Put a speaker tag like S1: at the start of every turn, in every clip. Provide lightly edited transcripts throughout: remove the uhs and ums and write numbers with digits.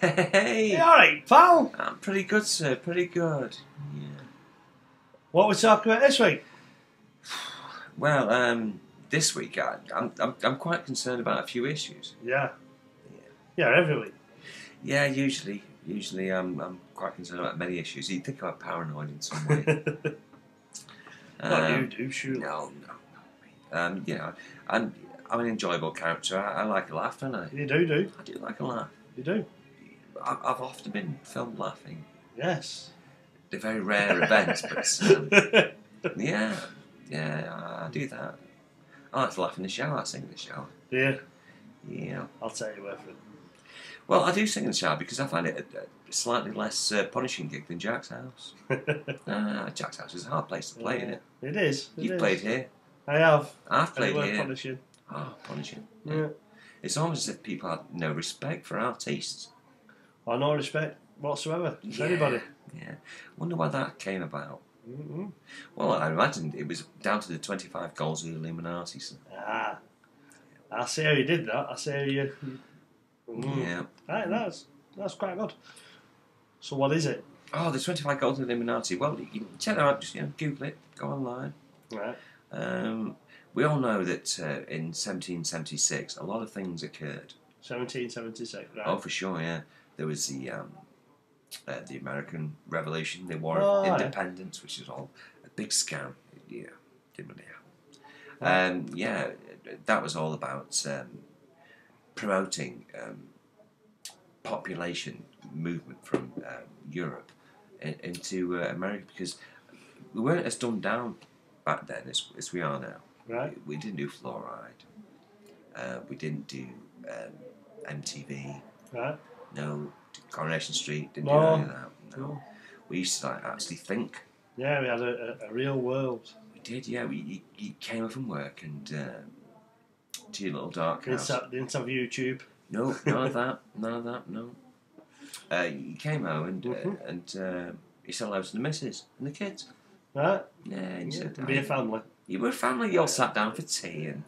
S1: Hey!
S2: You alright, pal?
S1: I'm pretty good, sir. Pretty good. Yeah.
S2: What we talking about this week?
S1: Well, this week I'm quite concerned about a few issues.
S2: Yeah. Yeah, every week.
S1: Yeah, usually I'm quite concerned about many issues. You'd think I'm paranoid in some way.
S2: Not you do, surely.
S1: No. You know, I'm an enjoyable character. I like a laugh, don't I?
S2: You do.
S1: I do like a laugh.
S2: You do.
S1: I've often been filmed laughing.
S2: Yes.
S1: They're very rare events, but yeah, I do that. I like to laugh in the shower. I sing in the shower.
S2: Yeah.
S1: Yeah.
S2: I'll tell you where from.
S1: Well, I do sing in the shower because I find it a slightly less punishing gig than Jack's house. Jack's house is a hard place to play, isn't it?
S2: It is.
S1: You've played here.
S2: I have.
S1: I've played here.
S2: Punishing.
S1: Oh, punishing.
S2: Yeah.
S1: It's almost as if people have no respect for artists.
S2: Or no respect whatsoever for anybody.
S1: Yeah. Wonder why that came about.
S2: Mm-hmm.
S1: Well, I imagine it was down to the 25 goals of the Illuminati. So.
S2: Ah. I see how you did that. I see how you...
S1: Yeah.
S2: Right, that's quite good. So what is it?
S1: Oh, the 25 goals of the Illuminati. Well, you can check it out. Just Google it. Go online.
S2: Right.
S1: We all know that in 1776 a lot of things occurred.
S2: 1776, right.
S1: Oh, for sure, yeah. There was the American Revolution, the War of Independence, which is all a big scam. Yeah, didn't really happen. Yeah, that was all about promoting population movement from Europe into America, because we weren't as dumbed down back then as we are now.
S2: Right.
S1: We didn't do fluoride. We didn't do MTV.
S2: Right.
S1: No, Coronation Street. Didn't
S2: No.
S1: do any of that. No. We used to actually think.
S2: Yeah, we had a real world.
S1: We did, yeah. You came home from work and to your little dark house.
S2: Didn't have YouTube.
S1: No, none of that. No. You came home and you said hello to the missus and the kids.
S2: Right.
S1: Yeah, and you said
S2: be a family.
S1: You were a family. You all sat down for tea and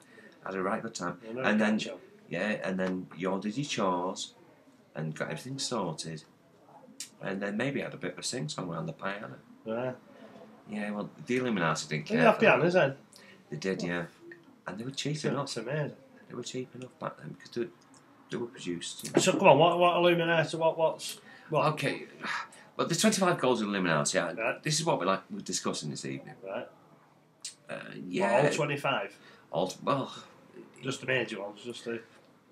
S1: had a right good time. And then you all did your chores and got everything sorted. And then maybe had a bit of a sing-song around the piano.
S2: Right.
S1: Yeah, well, the Illuminati didn't care.
S2: They have pianos then?
S1: They did, yeah. And they were cheap enough.
S2: That's amazing.
S1: They were cheap enough back then because they were produced.
S2: So come on, what Illuminati? What?
S1: Okay, well, the 25 goals of Illuminati.
S2: Right.
S1: This is what we're discussing this evening.
S2: Right.
S1: Yeah.
S2: All 25.
S1: Well,
S2: just the major ones, just the.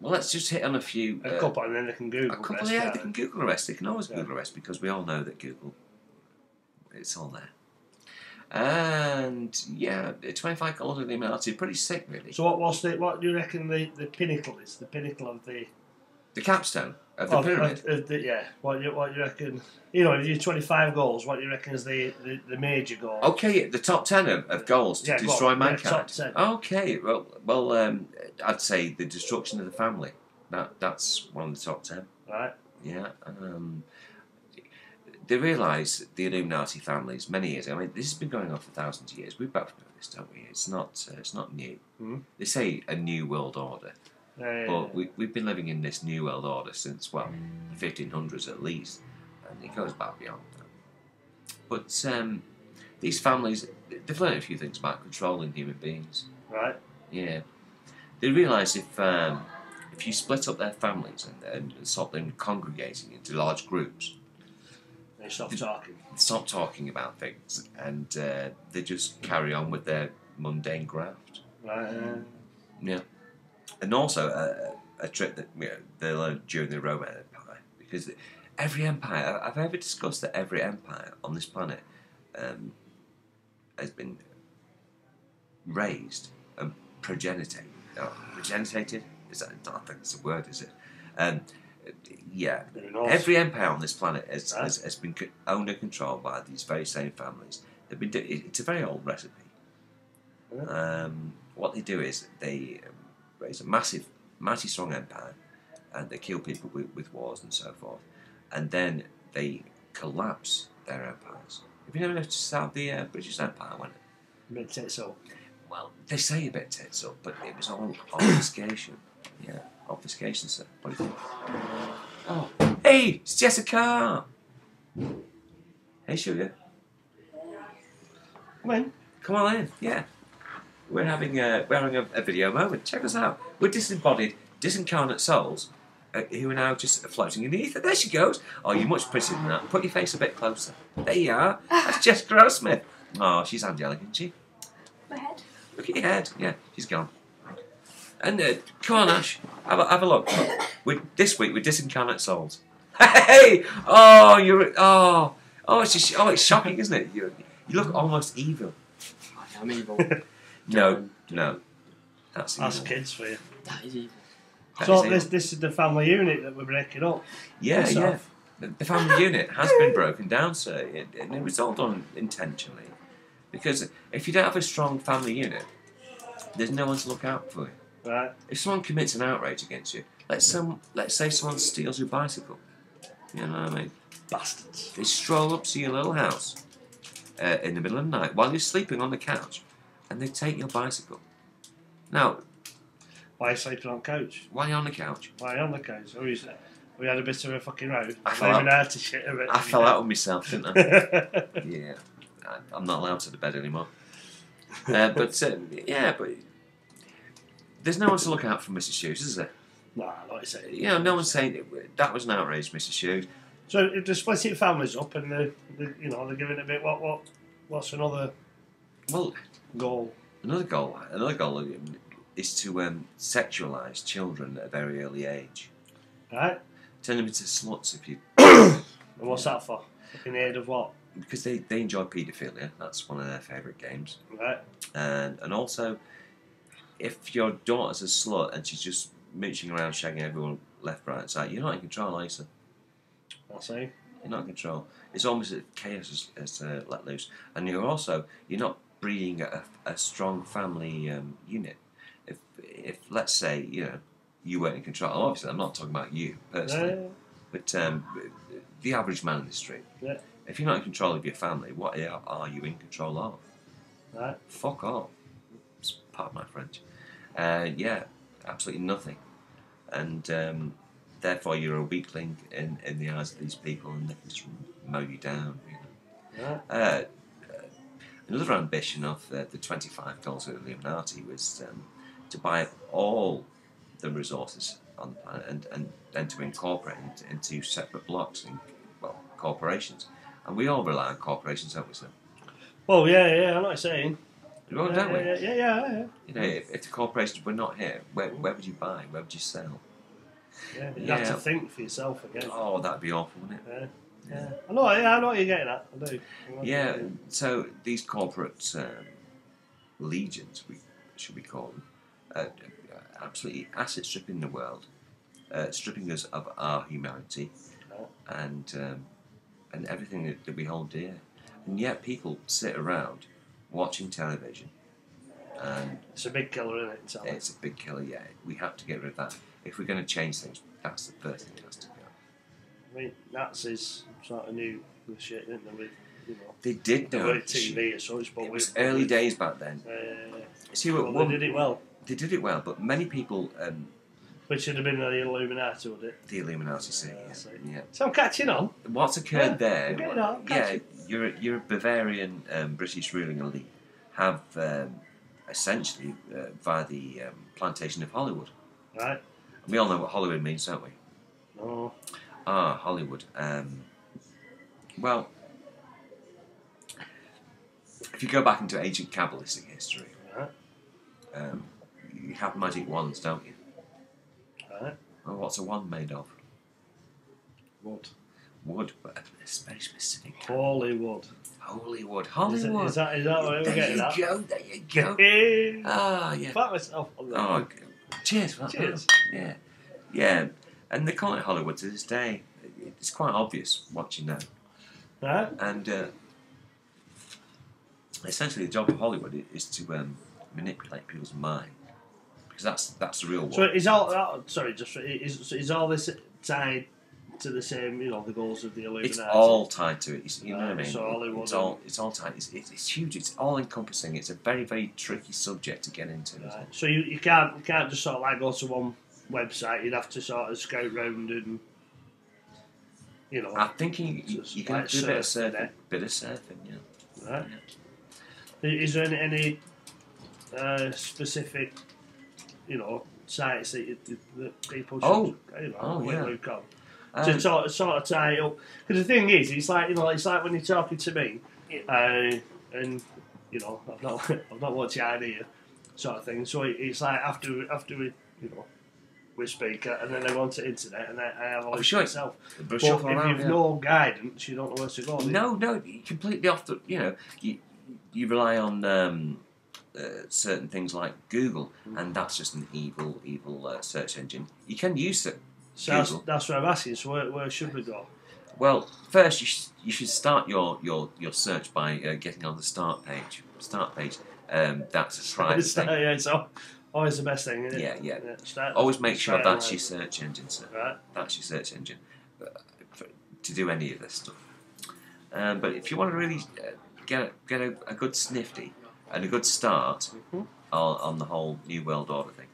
S1: Well, let's just hit on a few.
S2: A couple, and then they can Google.
S1: A couple,
S2: the rest,
S1: yeah, they can Google the rest. They can always Google the rest because we all know that Google, it's all there. And yeah, the 25 goals of Illuminati, pretty sick, really.
S2: So what do you reckon the pinnacle is? The pinnacle of the
S1: capstone of the pyramid.
S2: What do you reckon? You know, if you do 25 goals, what do you reckon is the major goal?
S1: Okay, the top 10 of goals to destroy mankind.
S2: Top 10. Okay,
S1: well, I'd say the destruction of the family. That's one of the top 10.
S2: Right.
S1: Yeah. They realised the Illuminati families many years ago. I mean, this has been going on for thousands of years. We both know this, don't we? It's not new.
S2: Mm.
S1: They say a new world order, but we've been living in this new world order since the 1500s at least, and it goes back beyond that. But these families, they've learned a few things about controlling human beings.
S2: Right.
S1: Yeah. They realise if you split up their families and stop them congregating into large groups.
S2: They stop talking
S1: about things, and they just carry on with their mundane graft.
S2: Right.
S1: Yeah. And also a trick that they learned during the Roman Empire, because every empire, I've ever discussed that every empire on this planet has been raised and progenitated. Is that? I don't think it's a word, is it? Yeah, every empire on this planet has been owned and controlled by these very same families. They've been. It's a very old recipe. What they do is they raise a mighty strong empire, and they kill people with wars and so forth, and then they collapse their empires. Have you never noticed how the British Empire went?
S2: A bit tits up.
S1: Well, they say a bit tits up, but it was all obfuscation. Yeah, obfuscation, sir. What do you think? Oh, Hey, it's Jessica. Hey, sugar.
S2: Come in.
S1: Come on in. Yeah. We're having a video moment. Check us out. We're disembodied, disincarnate souls who are now just floating in the ether. There she goes. Oh, you're much prettier than that. Put your face a bit closer. There you are. That's Jessica Grossmith. Oh, she's angelic, isn't she?
S3: My head.
S1: Look at your head. Yeah, she's gone. And come on, Ash. Have a look. This week we're disincarnate souls. Hey! Oh, it's shocking, isn't it? You look almost evil.
S4: I am evil.
S1: No. That's
S2: kids for you.
S4: That is evil.
S2: So this is the family unit that we're breaking up.
S1: Yeah. The family unit has been broken down, sir, and it was all done intentionally. Because if you don't have a strong family unit, there's no one to look out for you.
S2: Right.
S1: If someone commits an outrage against you, let's say someone steals your bicycle. You know what I mean?
S2: Bastards.
S1: They stroll up to your little house in the middle of the night while you're sleeping on the couch, and they take your bicycle. Now,
S2: why are you sleeping on the couch?
S1: Why are you on the couch?
S2: Why are you on the couch? We had a bit of a fucking row.
S1: I fell out with myself, didn't I? Yeah. I'm not allowed to the bed anymore. But there's no one to look out for Mrs. Hughes, is there?
S2: Nah, like I say.
S1: You know, no one's saying that was an outrage, Mrs. Hughes.
S2: So if they're splitting families up and they're giving a bit, what's another goal?
S1: Another goal is to sexualise children at a very early age.
S2: Right.
S1: Turn them into sluts if you.
S2: And what's that for? In aid of what?
S1: Because they enjoy paedophilia. That's one of their favourite games.
S2: Right.
S1: And also, if your daughter's a slut and she's just mooching around, shagging everyone left, right, and side, you're not in control, are you, sir?
S2: I see.
S1: You're not in control. It's almost chaos as let loose, and you're not breeding a strong family unit. If let's say you weren't in control. Obviously, I'm not talking about you personally, but the average man in the street.
S2: Yeah.
S1: If you're not in control of your family, what are you in control of?
S2: Right.
S1: Fuck off. It's part of my French. Absolutely nothing. And therefore you're a weakling in the eyes of these people, and they can just mow you down.
S2: Yeah.
S1: Another ambition of the 25 goals of the Illuminati was to buy up all the resources on the planet and then to incorporate it into separate blocks and corporations. And we all rely on corporations, don't we, sir?
S2: Well, yeah, I know what you're saying.
S1: Well, don't we?
S2: Yeah.
S1: You know, if the corporations were not here, where would you buy? Where would you sell?
S2: Yeah, you have to think for yourself again.
S1: Oh, that'd be awful, wouldn't it?
S2: Yeah. I know what you're getting at. I do.
S1: Yeah. So these corporate legions, should we call them, absolutely asset stripping the world, stripping us of our humanity, and everything that we hold dear. And yet people sit around watching television. And
S2: it's a big killer, isn't it?
S1: It's a big killer, yeah. We have to get rid of that. If we're going to change things, that's the first thing that has to go.
S2: I mean, Nazis sort of knew the shit, didn't they?
S1: They did know
S2: it. TV or such, but
S1: it was early days back then. See, they
S2: did it well.
S1: They did it well, but many people...
S2: Which should have been the Illuminati, would it?
S1: The Illuminati, yeah.
S2: So I'm catching on.
S1: What's occurred there?
S2: Catching.
S1: Your Bavarian British ruling elite have essentially via the plantation of Hollywood.
S2: Right.
S1: We all know what Hollywood means, don't we?
S2: No.
S1: Hollywood. Well, if you go back into ancient Kabbalistic history, you have magic wands, don't you?
S2: Right.
S1: Well, what's a wand made of?
S2: Wood,
S1: but it's very specific.
S2: Hollywood.
S1: Hollywood.
S2: Is that what we're getting at?
S1: There you go. Yeah.
S2: Pat myself on that.
S1: Oh, cheers for that.
S2: Cheers.
S1: Yeah. And they call it Hollywood to this day. It's quite obvious watching now.
S2: Right.
S1: And essentially, the job of Hollywood is to manipulate people's mind, because that's the real one.
S2: So is all is all this tied to the same, the goals of the Illuminati?
S1: It's all tied to it. You know what I mean?
S2: So Hollywood.
S1: It's all tied. It's huge. It's all encompassing. It's a very, very tricky subject to get into.
S2: Right. So you can't just sort of like go to one website. You'd have to sort of scout round and. you know.
S1: I think you can
S2: like
S1: do a bit of
S2: surfing,
S1: surfing. Bit of surfing, yeah.
S2: Right. Is there any specific, you know, sites that people should look on to sort of tie it up? Because the thing is, it's like, you know, it's like when you're talking to me, and you know, I've not watched the idea sort of thing. So it's like after we, you know, we speak, and then I go onto the internet, and I have all this myself. But if you've no guidance, you don't know where to go.
S1: No, you're completely off the. You know, you rely on certain things like Google, and that's just an evil search engine. You can use it.
S2: So that's what I'm asking. So where should we go?
S1: Well, first you should start your search by getting on the start page. That's a private thing.
S2: Yeah, it's always the best thing, isn't it?
S1: Yeah. Always make sure that's your search engine, sir.
S2: Right.
S1: That's your search engine to do any of this stuff. But if you want to really get a good snifty and a good start on the whole New World Order thing,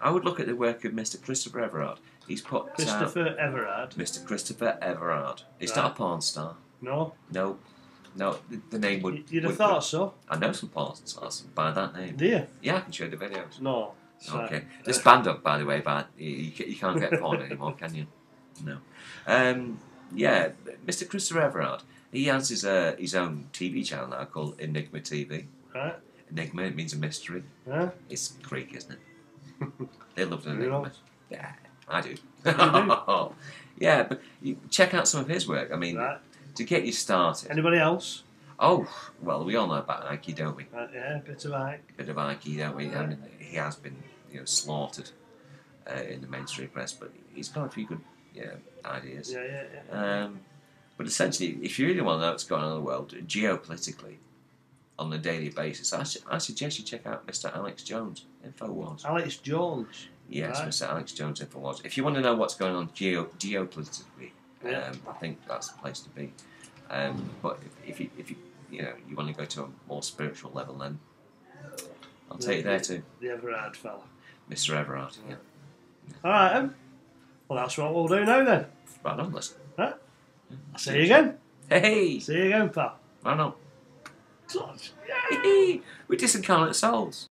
S1: I would look at the work of Mr. Christopher Everard. He's put
S2: Christopher Everard.
S1: Mr. Christopher Everard. He's not a porn star.
S2: No.
S1: The name would.
S2: You'd have thought so.
S1: I know some porn stars by that name.
S2: Do you?
S1: Yeah, I can show you the videos.
S2: No.
S1: Okay. This band up, by the way, but you can't get porn anymore, can you? No. Yeah, Mr. Christopher Everard. He has his own TV channel now called Enigma TV.
S2: Right.
S1: Enigma, it means a mystery.
S2: Yeah.
S1: It's Greek, isn't it? They love an enigma. Yeah, I do. Yeah, but you check out some of his work. I mean, to get you started.
S2: Anybody else?
S1: Oh, well, we all know about Ike, don't we?
S2: Yeah, bit of Ike.
S1: Bit of Ike, don't we? I mean, he has been, slaughtered in the mainstream press, but he's got a few good ideas.
S2: Yeah.
S1: But essentially, if you really want to know what's going on in the world, geopolitically, on a daily basis, I suggest you check out Mr. Alex Jones, InfoWars.
S2: Alex Jones?
S1: Yes, right. Mr. Alex Jones, InfoWars. If you want to know what's going on geopolitically, I think that's the place to be. But if you you want to go to a more spiritual level, then I'll take you there too.
S2: The Everard fella.
S1: Mr. Everard, yeah.
S2: Alright then. Well, that's what we'll do now then.
S1: Right on, listen.
S2: Right. I'll see you again.
S1: Hey!
S2: See you again, pal.
S1: Right on.
S2: God.
S1: We're disincarnate souls.